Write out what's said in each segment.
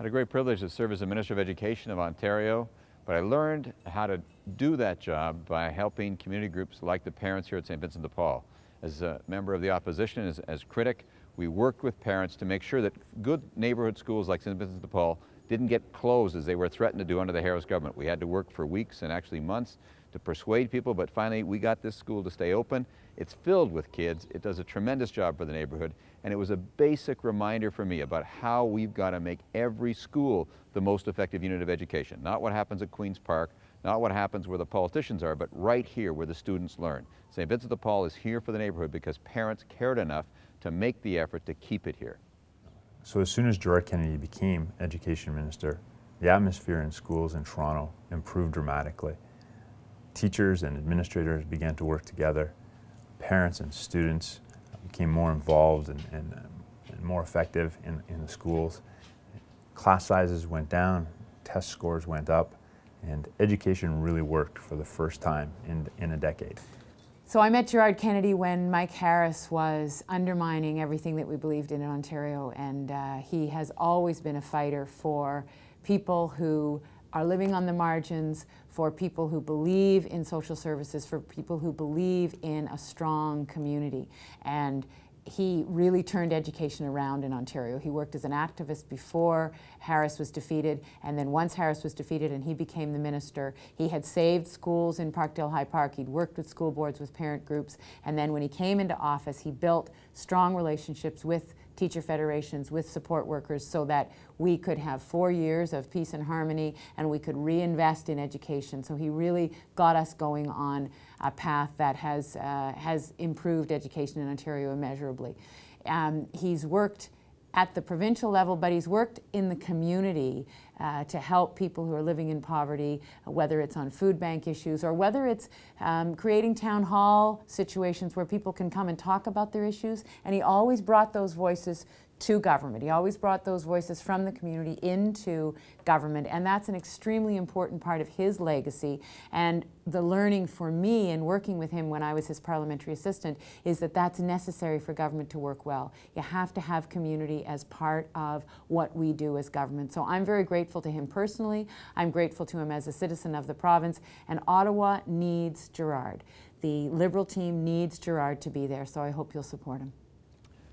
had a great privilege to serve as the Minister of Education of Ontario, but I learned how to do that job by helping community groups like the parents here at St. Vincent de Paul. As a member of the opposition, as critic, we worked with parents to make sure that good neighborhood schools like St. Vincent de Paul didn't get closed as they were threatened to do under the Harris government. We had to work for weeks and actually months to persuade people, but finally we got this school to stay open. It's filled with kids. It does a tremendous job for the neighborhood, and it was a basic reminder for me about how we've got to make every school the most effective unit of education. Not what happens at Queen's Park, not what happens where the politicians are, but right here where the students learn. St. Vincent de Paul is here for the neighborhood because parents cared enough to make the effort to keep it here. So as soon as Gerard Kennedy became Education Minister, the atmosphere in schools in Toronto improved dramatically. Teachers and administrators began to work together. Parents and students became more involved and more effective in the schools. Class sizes went down, test scores went up, and education really worked for the first time in a decade. So I met Gerard Kennedy when Mike Harris was undermining everything that we believed in Ontario, and he has always been a fighter for people who are living on the margins, for people who believe in social services, for people who believe in a strong community. And he really turned education around in Ontario. He worked as an activist before Harris was defeated, and then once Harris was defeated and he became the minister, he had saved schools in Parkdale-High Park. He'd worked with school boards, with parent groups, and then when he came into office, he built strong relationships with teacher federations, with support workers, so that we could have 4 years of peace and harmony and we could reinvest in education. So he really got us going on a path that has improved education in Ontario immeasurably. He's worked at the provincial level, but he's worked in the community to help people who are living in poverty, whether it's on food bank issues or whether it's creating town hall situations where people can come and talk about their issues. And he always brought those voices to government. He always brought those voices from the community into government, and that's an extremely important part of his legacy. And the learning for me in working with him when I was his parliamentary assistant is that that's necessary for government to work well. You have to have community as part of what we do as government. So I'm very grateful to him personally. I'm grateful to him as a citizen of the province, and Ottawa needs Gerard. The Liberal team needs Gerard to be there, so I hope you'll support him.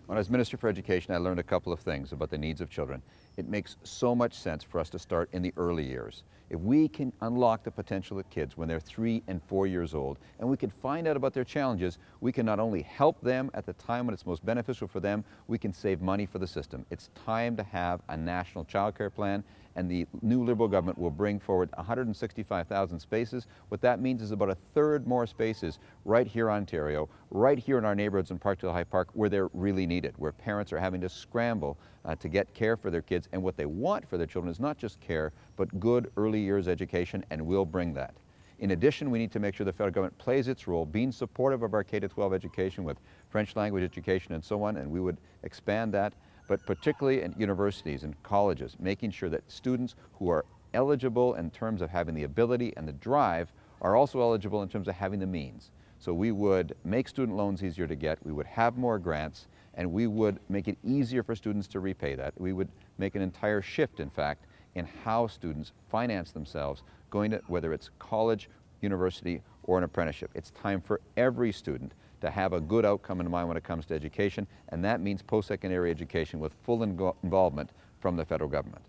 When I was Minister for Education, I learned a couple of things about the needs of children. It makes so much sense for us to start in the early years. If we can unlock the potential of kids when they're 3 and 4 years old, and we can find out about their challenges, we can not only help them at the time when it's most beneficial for them, we can save money for the system. It's time to have a national child care plan, and the new Liberal government will bring forward 165,000 spaces. What that means is about 1/3 more spaces right here in Ontario, right here in our neighborhoods in Parkdale-High Park, where they're really needed, where parents are having to scramble to get care for their kids, and what they want for their children is not just care, but good early years education, and we'll bring that. In addition, we need to make sure the federal government plays its role, being supportive of our K-12 education with French language education and so on, and we would expand that, but particularly in universities and colleges, making sure that students who are eligible in terms of having the ability and the drive are also eligible in terms of having the means. So we would make student loans easier to get, we would have more grants, and we would make it easier for students to repay that. We would make an entire shift, in fact, in how students finance themselves, going to whether it's college, university, or an apprenticeship. It's time for every student to have a good outcome in mind when it comes to education, and that means post-secondary education with full involvement from the federal government.